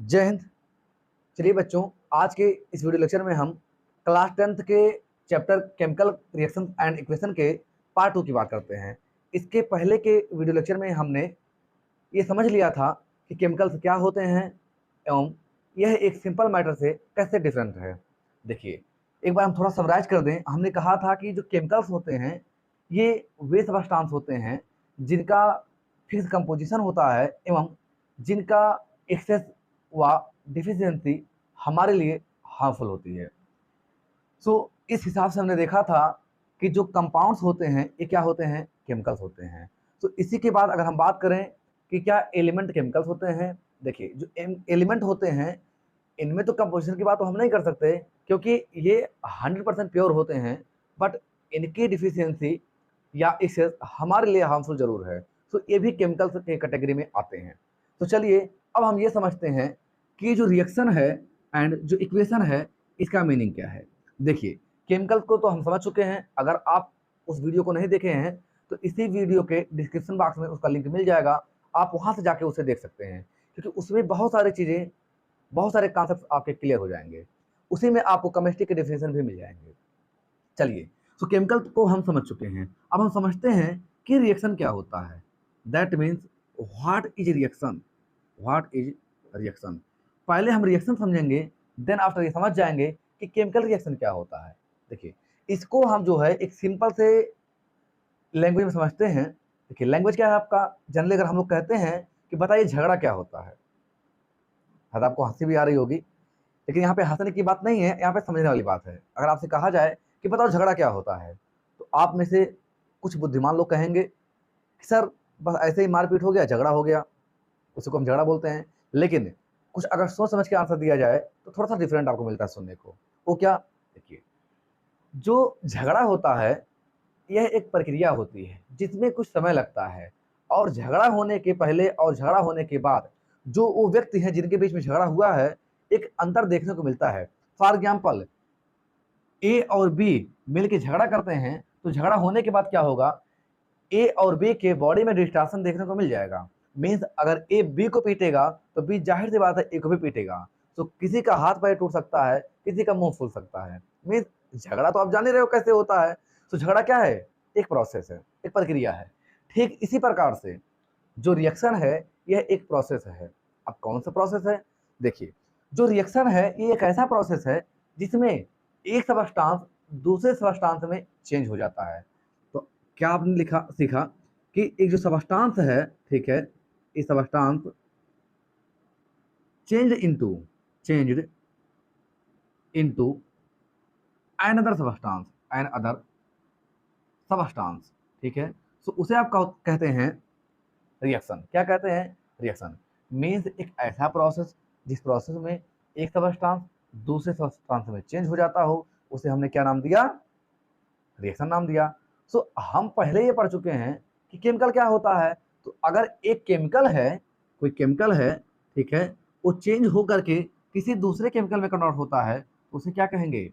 जय हिंद। चलिए बच्चों, आज के इस वीडियो लेक्चर में हम क्लास 10th के chapter chemical reaction and equation के पार्ट 2 की बात करते हैं। इसके पहले के वीडियो लेक्चर में हमने ये समझ लिया था कि केमिकल्स क्या होते हैं एवं यह एक सिंपल मैटर से कैसे डिफरेंट है। देखिए, एक बार हम थोड़ा समराइज कर दें। हमने कहा था कि जो केमिकल्स होते हैं ये वे सब्सटेंस होते हैं जिनका फिक्स कंपोजिशन होता है एवं जिनका एक्सेस व डिफिशियंसी हमारे लिए हार्मफुल होती है। इस हिसाब से हमने देखा था कि जो कंपाउंड्स होते हैं ये क्या होते हैं, केमिकल्स होते हैं। इसी के बाद अगर हम बात करें कि क्या एलिमेंट केमिकल्स होते हैं, देखिए जो एलिमेंट होते हैं इनमें तो कंपोजिशन की बात तो हम नहीं कर सकते क्योंकि ये 100% प्योर होते हैं, बट इनकी डिफिशियंसी या एक्सेस हमारे लिए हार्मफुल जरूर है। ये भी केमिकल्स के कैटेगरी में आते हैं। चलिए अब हम ये समझते हैं कि जो रिएक्शन है एंड जो इक्वेशन है इसका मीनिंग क्या है। देखिए, केमिकल को तो हम समझ चुके हैं। अगर आप उस वीडियो को नहीं देखे हैं तो इसी वीडियो के डिस्क्रिप्शन बॉक्स में उसका लिंक मिल जाएगा, आप वहां से जाके उसे देख सकते हैं क्योंकि उसमें बहुत सारी चीज़ें, बहुत सारे कॉन्सेप्ट आपके क्लियर हो जाएंगे। उसी में आपको केमिस्ट्री के डेफिनेशन भी मिल जाएंगे। चलिए, केमिकल को हम समझ चुके हैं। अब हम समझते हैं कि रिएक्शन क्या होता है। That means what is reaction, what is reaction. पहले हम रिएक्शन समझेंगे, देन आफ्टर ये समझ जाएंगे कि केमिकल रिएक्शन क्या होता है। देखिए, इसको हम जो है एक सिंपल से लैंग्वेज में समझते हैं। देखिए, लैंग्वेज क्या है आपका, जनरली अगर हम लोग कहते हैं कि बताइए झगड़ा क्या होता है, शायद आपको हंसी भी आ रही होगी, लेकिन यहाँ पे हंसने की बात नहीं है, यहाँ पे समझने वाली बात है। अगर आपसे कहा जाए कि बताओ झगड़ा क्या होता है, तो आप में से कुछ बुद्धिमान लोग कहेंगे कि सर बस ऐसे ही मारपीट हो गया, झगड़ा हो गया, उसी को हम झगड़ा बोलते हैं। लेकिन कुछ अगर सोच समझ के आंसर दिया जाए तो थोड़ा सा डिफरेंट आपको मिलता है सुनने को। वो क्या, देखिए, जो झगड़ा होता है यह एक प्रक्रिया होती है जिसमें कुछ समय लगता है, और झगड़ा होने के पहले और झगड़ा होने के बाद जो वो व्यक्ति हैं जिनके बीच में झगड़ा हुआ है, एक अंतर देखने को मिलता है। फॉर एग्जाम्पल, ए और बी मिलकर झगड़ा करते हैं तो झगड़ा होने के बाद क्या होगा, ए और बी के बॉडी में डिस्टॉर्शन देखने को मिल जाएगा। मीन्स अगर ए बी को पीटेगा तो बी जाहिर सी बात है ए को भी पीटेगा। किसी का हाथ पैर टूट सकता है, किसी का मुंह फूल सकता है। मीन्स झगड़ा तो आप जान ही रहे हो कैसे होता है। झगड़ा क्या है, एक प्रोसेस है, एक प्रक्रिया है। ठीक इसी प्रकार से जो रिएक्शन है यह एक प्रोसेस है। अब कौन सा प्रोसेस है, देखिए, जो रिएक्शन है ये एक ऐसा प्रोसेस है जिसमें एक सबस्टांस दूसरे सबस्टांस में चेंज हो जाता है। तो क्या आपने लिखा सीखा कि एक जो सबस्टांस है, ठीक है, इस substance changed into another substance, ठीक है। उसे आप कहते हैं रिएक्शन। क्या कहते हैं, रिएक्शन मीन्स एक ऐसा प्रोसेस जिस प्रोसेस में एक सबस्टांस दूसरे सबस्टांस में चेंज हो जाता हो, उसे हमने क्या नाम दिया, रिएक्शन नाम दिया। हम पहले ये पढ़ चुके हैं कि केमिकल क्या होता है। तो अगर एक केमिकल है, कोई केमिकल है, ठीक है, वो चेंज हो करके किसी दूसरे केमिकल में कन्वर्ट होता है, उसे क्या कहेंगे,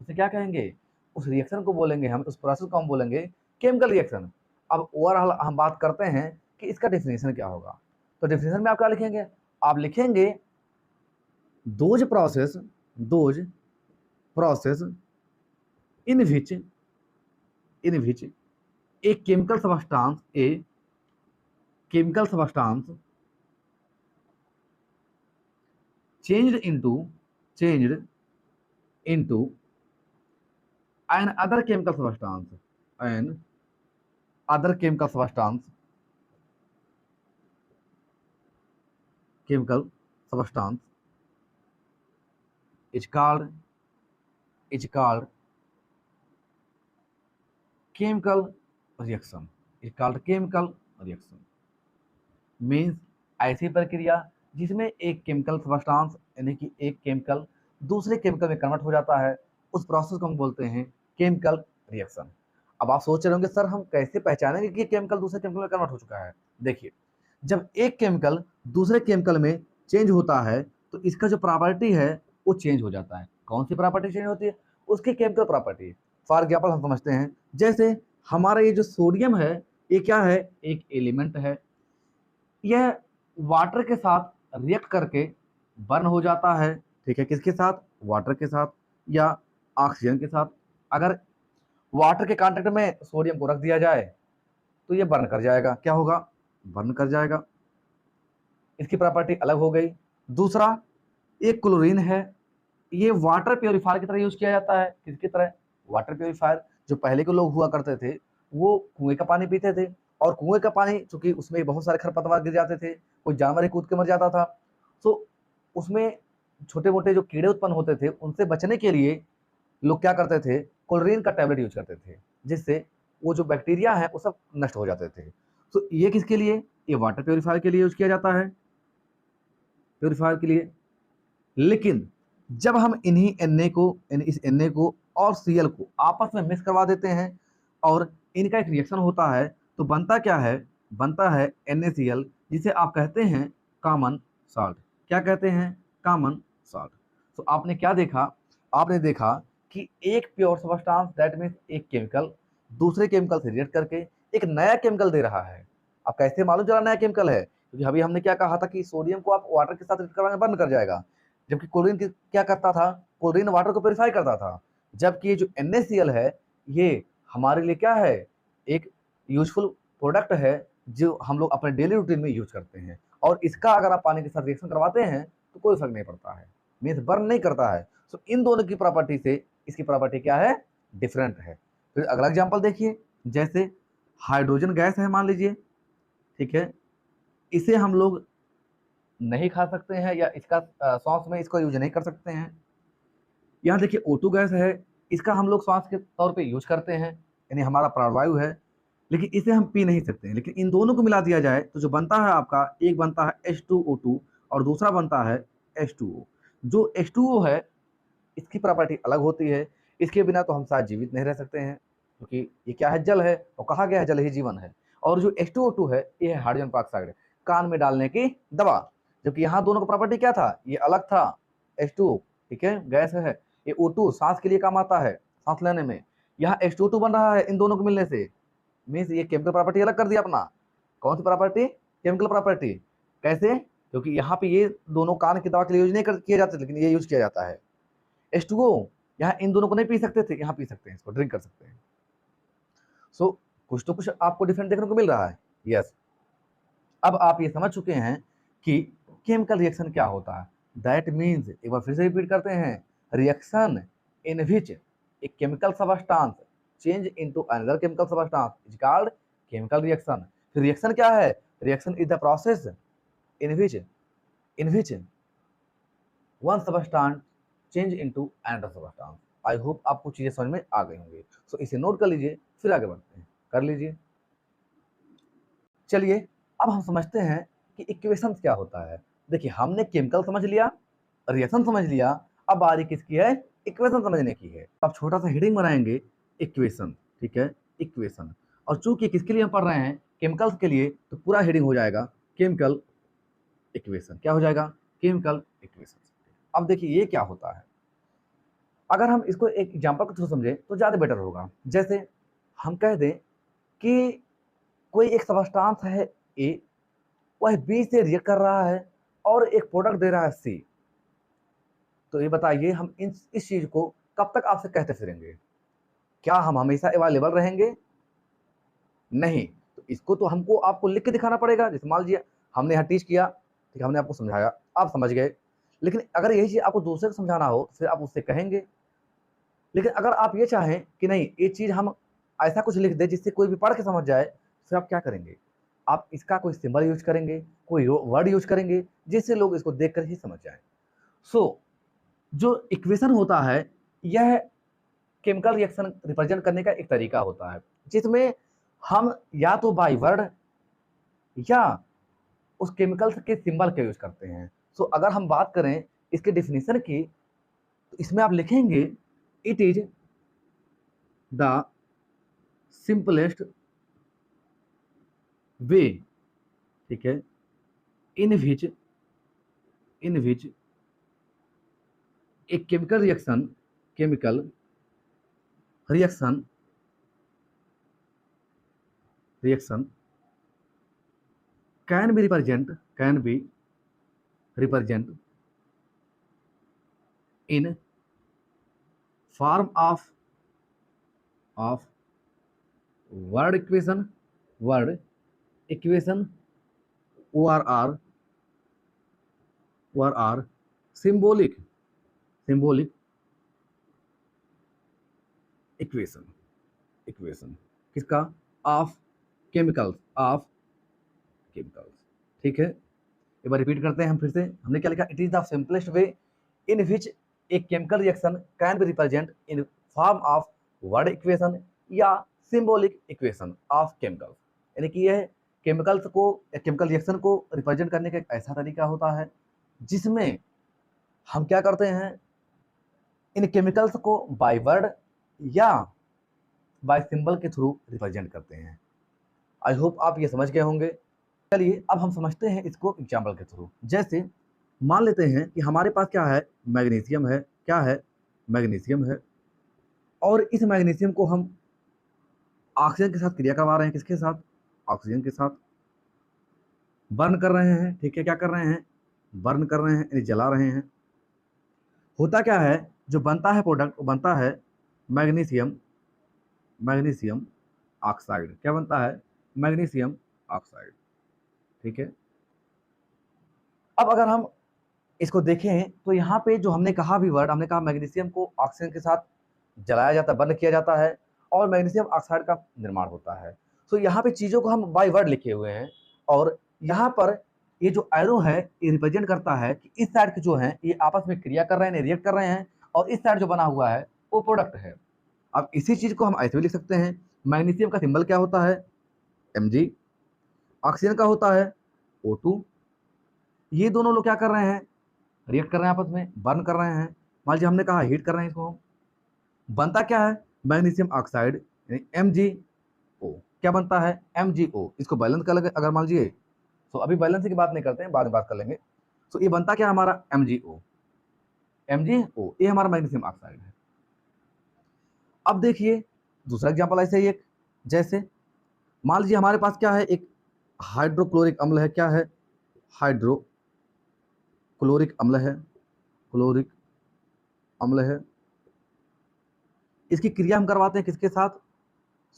उसे क्या कहेंगे, उस रिएक्शन को बोलेंगे हम, उस प्रोसेस को हम बोलेंगे केमिकल रिएक्शन। अब ओवरऑल हम बात करते हैं कि इसका डेफिनेशन क्या होगा। तो डेफिनेशन में आप क्या लिखेंगे, आप लिखेंगे those process in which a chemical substance changed into an other chemical substance is called chemical reaction, means ऐसी प्रक्रिया जिसमें एक केमिकल सबस्टांस यानी कि एक केमिकल दूसरे केमिकल में कन्वर्ट हो जाता है, उस प्रोसेस को हम बोलते हैं केमिकल रिएक्शन। अब आप सोच रहे होंगे सर हम कैसे पहचानेंगे कि केमिकल दूसरे केमिकल में कन्वर्ट हो चुका है। देखिए, जब एक केमिकल दूसरे केमिकल में चेंज होता है तो इसका जो प्रॉपर्टी है वो चेंज हो जाता है। कौन सी प्रॉपर्टी चेंज होती है, उसकी केमिकल प्रॉपर्टी। फॉर एग्जाम्पल हम समझते हैं, जैसे हमारा ये जो सोडियम है ये क्या है, एक एलिमेंट है। यह वाटर के साथ रिएक्ट करके बर्न हो जाता है, ठीक है, किसके साथ, वाटर के साथ या ऑक्सीजन के साथ। अगर वाटर के कांटेक्ट में सोडियम को रख दिया जाए तो ये बर्न कर जाएगा, क्या होगा, बर्न कर जाएगा। इसकी प्रॉपर्टी अलग हो गई। दूसरा, एक क्लोरीन है, ये वाटर प्योरीफायर की तरह यूज किया जाता है। किसकी तरह, वाटर प्योरीफायर। जो पहले के लोग हुआ करते थे वो कुएं का पानी पीते थे, और कुएं का पानी चूंकि उसमें बहुत सारे खरपतवार गिर जाते थे, कोई जानवर ही कूद के मर जाता था, तो उसमें छोटे मोटे जो कीड़े उत्पन्न होते थे उनसे बचने के लिए लोग क्या करते थे, क्लोरीन का टैबलेट यूज करते थे, जिससे वो जो बैक्टीरिया है वो सब नष्ट हो जाते थे। तो ये किसके लिए, ये वाटर प्योरीफायर के लिए यूज किया जाता है, प्योरीफायर के लिए। लेकिन जब हम इन्हीं Na को, इस Na को और Cl को आपस में मिक्स करवा देते हैं और इनका एक रिएक्शन होता है, तो बनता क्या है, बनता है NaCl, जिसे आप कहते हैं कॉमन साल्ट। क्या कहते हैं, कॉमन साल्ट। तो आपने क्या देखा, आपने देखा कि एक प्योर सब्सटेंस, दैट मीन्स एक केमिकल दूसरे केमिकल से रिएक्ट करके एक नया केमिकल दे रहा है। अब कैसे मालूम चला नया केमिकल है, क्योंकि अभी हमने क्या कहा था कि सोडियम को आप वाटर के साथ रिएक्ट करवाएंगे बंद कर जाएगा, जबकि क्लोरीन क्या करता था, क्लोरीन वाटर को प्योरीफाई करता था। जबकि ये जो NaCl है, ये हमारे लिए क्या है, एक यूजफुल प्रोडक्ट है जो हम लोग अपने डेली रूटीन में यूज करते हैं। और इसका अगर आप पानी के साथ रिएक्शन करवाते हैं तो कोई फर्क नहीं पड़ता है, मीन्स बर्न नहीं करता है। सो इन दोनों की प्रॉपर्टी से इसकी प्रॉपर्टी क्या है, डिफरेंट है। फिर अगला एग्जाम्पल देखिए, जैसे हाइड्रोजन गैस है मान लीजिए, ठीक है, इसे हम लोग नहीं खा सकते हैं या इसका सांस में इसको यूज नहीं कर सकते हैं। यहाँ देखिए O2 गैस है, इसका हम लोग सांस के तौर पे यूज करते हैं, यानी हमारा प्राणवायु है, लेकिन इसे हम पी नहीं सकते हैं। लेकिन इन दोनों को मिला दिया जाए तो जो बनता है आपका, एक बनता है H2O2 और दूसरा बनता है H2O। जो H2O है इसकी प्रॉपर्टी अलग होती है, इसके बिना तो हम शायद जीवित नहीं रह सकते हैं, क्योंकि ये क्या है, जल है, और कहा गया है जल ही जीवन है। और जो H2O2 है ये है हाइड्रोजन पेरोक्साइड, कान में डालने की दवा। जबकि यहाँ दोनों का प्रॉपर्टी क्या था, ये अलग था, H2O, ठीक है, गैस है, ये O2 सांस के लिए काम आता है, सांस लेने में। यहाँ H2O2 बन रहा है इन दोनों को मिलने से, मीन्स ये केमिकल प्रॉपर्टी अलग कर दिया अपना। कौन सी प्रॉपर्टी, केमिकल प्रॉपर्टी। कैसे, क्योंकि यहाँ पे ये दोनों कान की दवा के लिए यूज नहीं किए जाते, लेकिन ये यूज किया जाता है। H2O, यहाँ इन दोनों को नहीं पी सकते थे, यहाँ पी सकते हैं, इसको ड्रिंक कर सकते हैं। सो कुछ तो कुछ आपको डिफरेंट देखने को मिल रहा है। यस, अब आप ये समझ चुके हैं कि केमिकल रिएक्शन क्या होता है। दैट मीन्स, एक बार फिर से रिपीट करते हैं, reaction in which a chemical substance change into another chemical substance is called chemical reaction. Reaction क्या है, reaction is the process in which one substance change into another substance. I hope आपको चीजें समझ में आ गई होंगी। सो इसे नोट कर लीजिए, फिर आगे बढ़ते हैं, कर लीजिए। चलिए, अब हम समझते हैं कि इक्वेशन क्या होता है। देखिए, हमने केमिकल समझ लिया, रिएक्शन समझ लिया, अब बारी किसकी है, इक्वेशन समझने की है। अब छोटा सा हेडिंग बनाएंगे, इक्वेशन, ठीक है, इक्वेशन। और चूंकि किसके लिए हम पढ़ रहे हैं, केमिकल्स के लिए, तो पूरा हेडिंग हो जाएगा केमिकल इक्वेशन। क्या हो जाएगा, केमिकल इक्वेशन। अब देखिए ये क्या होता है, अगर हम इसको एक एग्जांपल के थ्रू समझे तो ज्यादा बेटर होगा। जैसे हम कह दें कि कोई एक सबस्टांस है ए, वह बी से रिएक्ट कर रहा है और एक प्रोडक्ट दे रहा है सी। तो ये बताइए, हम इस चीज को कब तक आपसे कहते फिरेंगे, क्या हम हमेशा अवेलेबल रहेंगे, नहीं। तो इसको तो हमको आपको लिख के दिखाना पड़ेगा। जैसे मान लीजिए हमने यहाँ टीच किया, ठीक है, हमने आपको समझाया, आप समझ गए, लेकिन अगर यही चीज आपको दूसरे को समझाना हो तो फिर आप उससे कहेंगे। लेकिन अगर आप ये चाहें कि नहीं, ये चीज हम ऐसा कुछ लिख दे जिससे कोई भी पढ़ के समझ जाए, फिर आप क्या करेंगे, आप इसका कोई सिंबल यूज करेंगे, कोई वर्ड यूज करेंगे, जिससे लोग इसको देखकर ही समझ जाए। सो जो इक्वेशन होता है, यह केमिकल रिएक्शन रिप्रेजेंट करने का एक तरीका होता है, जिसमें हम या तो बाय वर्ड या उस केमिकल के सिंबल का यूज करते हैं। सो अगर हम बात करें इसके डेफिनेशन की, तो इसमें आप लिखेंगे, it is the simplest way, ठीक है, इन विच एक chemical reaction reaction can be represent in form of word equation or are symbolic equation किसका? ऑफ केमिकल्स ठीक है। एक बार रिपीट करते हैं हम फिर से। हमने क्या लिखा? It is the simplest way in which a chemical reaction can be represent in form of word equation या सिंबॉलिक इक्वेशन ऑफ केमिकल्स। यानी कि यह केमिकल रिएक्शन को रिप्रेजेंट करने का एक ऐसा तरीका होता है जिसमें हम क्या करते हैं, इन केमिकल्स को बाय वर्ड या बाय सिंबल के थ्रू रिप्रेजेंट करते हैं। आई होप आप ये समझ गए होंगे। चलिए अब हम समझते हैं इसको एग्जाम्पल के थ्रू। जैसे मान लेते हैं कि हमारे पास क्या है? मैग्नीशियम है। क्या है? मैग्नीशियम है। और इस मैग्नीशियम को हम ऑक्सीजन के साथ क्रिया करवा रहे हैं। किसके साथ? ऑक्सीजन के साथ। बर्न कर रहे हैं। ठीक है, क्या कर रहे हैं? बर्न कर रहे हैं, यानी जला रहे हैं। होता क्या है? जो बनता है प्रोडक्ट, वो बनता है मैग्नीशियम ऑक्साइड। क्या बनता है? Magnesium oxide. ठीक है। अब अगर हम इसको देखें तो यहाँ पे जो हमने कहा भी वर्ड, हमने कहा मैग्नीशियम को ऑक्सीजन के साथ जलाया जाता है, बर्न किया जाता है और मैग्नीशियम ऑक्साइड का निर्माण होता है। तो यहाँ पे चीज़ों को हम बाय वर्ड लिखे हुए हैं और यहाँ पर ये जो एरो है ये रिप्रेजेंट करता है कि इस साइड के जो हैं ये आपस में क्रिया कर रहे हैं, रिएक्ट कर रहे हैं और इस साइड जो बना हुआ है वो प्रोडक्ट है। अब इसी चीज़ को हम ऐसे भी लिख सकते हैं। मैग्नीशियम का सिंबल क्या होता है? Mg। ऑक्सीजन का होता है O2। ये दोनों लोग क्या कर रहे हैं? रिएक्ट कर रहे हैं, आपस में बर्न कर रहे हैं। मान लीजिए हमने कहा हीट कर रहे हैं इसको। बनता क्या है? मैग्नीशियम ऑक्साइड यानी MgO। क्या बनता है? MgO। इसको बैलेंस कर लगे अगर मान लीजिए, तो अभी बैलेंस की बात नहीं करते हैं, बाद में बात कर लेंगे। तो ये बनता क्या हमारा? MgO। ये हमारा मैग्नीशियम ऑक्साइड है। अब देखिए दूसरा एग्जाम्पल ऐसे ही एक, जैसे मान लीजिए हमारे पास क्या है? एक हाइड्रोक्लोरिक अम्ल है। क्या है? हाइड्रोक्लोरिक अम्ल है। क्लोरिक अम्ल है। इसकी क्रिया हम करवाते हैं किसके साथ?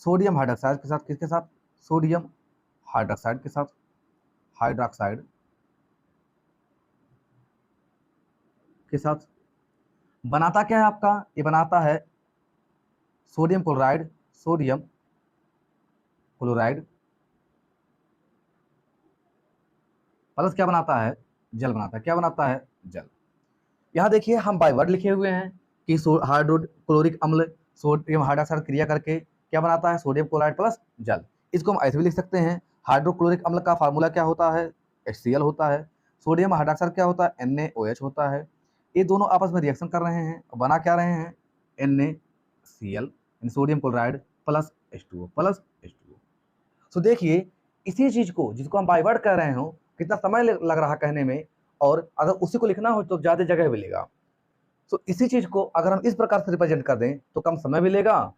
सोडियम हाइड्रोक्साइड के साथ। किसके साथ? सोडियम हाइड्रोक्साइड के साथ। हाइड्रोक्साइड के साथ बनाता क्या है आपका? ये बनाता है sodium chloride. Sodium chloride plus क्या बनाता है? जल बनाता है। क्या बनाता है? जल। यहाँ देखिए हम बाय वर्ड लिखे हुए हैं कि हाइड्रोक्लोरिक अम्ल सोडियम हाइड्रोक्साइड क्रिया करके क्या बनाता है? सोडियम क्लोराइड प्लस जल। इसको हम ऐसे भी लिख सकते हैं। हाइड्रोक्लोरिक अम्ल का फार्मूला क्या होता है? HCl होता है। सोडियम हाइड्रोक्साइड क्या होता है? NaOH होता है। ये दोनों आपस में रिएक्शन कर रहे हैं और बना क्या रहे हैं? NaCl, sodium chloride plus H2O। तो देखिए इसी चीज को, जिसको हम बाय वर्ड कह रहे हो, कितना समय लग रहा कहने में, और अगर उसी को लिखना हो तो ज्यादा जगह मिलेगा। तो इसी चीज को अगर हम इस प्रकार से रिप्रेजेंट कर दें तो कम समय मिलेगा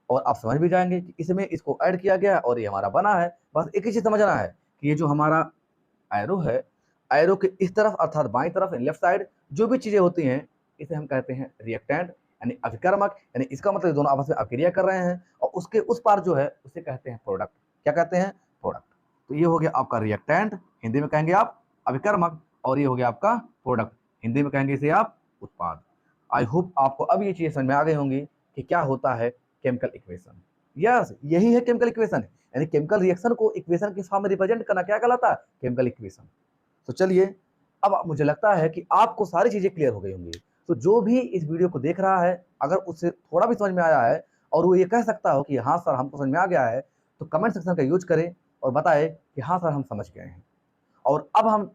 और आप समझ भी जाएंगे कि इसमें इसको ऐड किया गया है और ये हमारा बना है। बस एक ही चीज समझना है कि ये जो हमारा एरो है, एरो के इस तरफ अर्थात बाईं तरफ लेफ्ट साइड जो भी चीजें होती हैं इसे हम कहते हैं रिएक्टेंट यानी अभिकर्मक। यानी इसका मतलब दोनों आपस में अभिक्रिया कर रहे हैं और उसके उस पार जो है उसे कहते हैं प्रोडक्ट। क्या कहते हैं? प्रोडक्ट। तो ये हो गया आपका रिएक्टेंट, हिंदी में कहेंगे आप अभिकर्मक, और ये हो गया आपका प्रोडक्ट, हिंदी में कहेंगे इसे आप उत्पाद। आई होप आपको अब ये चीजें समझ में आ गई होंगी कि क्या होता है केमिकल इक्वेशन। यस, यही है केमिकल इक्वेशन। यानी केमिकल रिएक्शन को इक्वेशन के फॉर्म में रिप्रेजेंट करना क्या कहलाता है? Chemical equation. तो चलिए अब मुझे लगता है कि आपको सारी चीजें क्लियर हो गई होंगी। तो जो भी इस वीडियो को देख रहा है, अगर उससे थोड़ा भी समझ में आया है और वो ये कह सकता हो कि हाँ सर हमको समझ में आ गया है, तो कमेंट सेक्शन का यूज करें और बताएं कि हाँ सर हम समझ गए हैं। और अब हम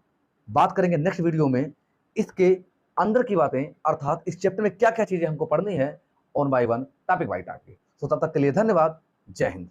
बात करेंगे नेक्स्ट वीडियो में इसके अंदर की बातें, अर्थात इस चैप्टर में क्या क्या चीजें हमको पढ़नी है, one by one, topic by topic. तो तब तक के लिए धन्यवाद। जय हिंद।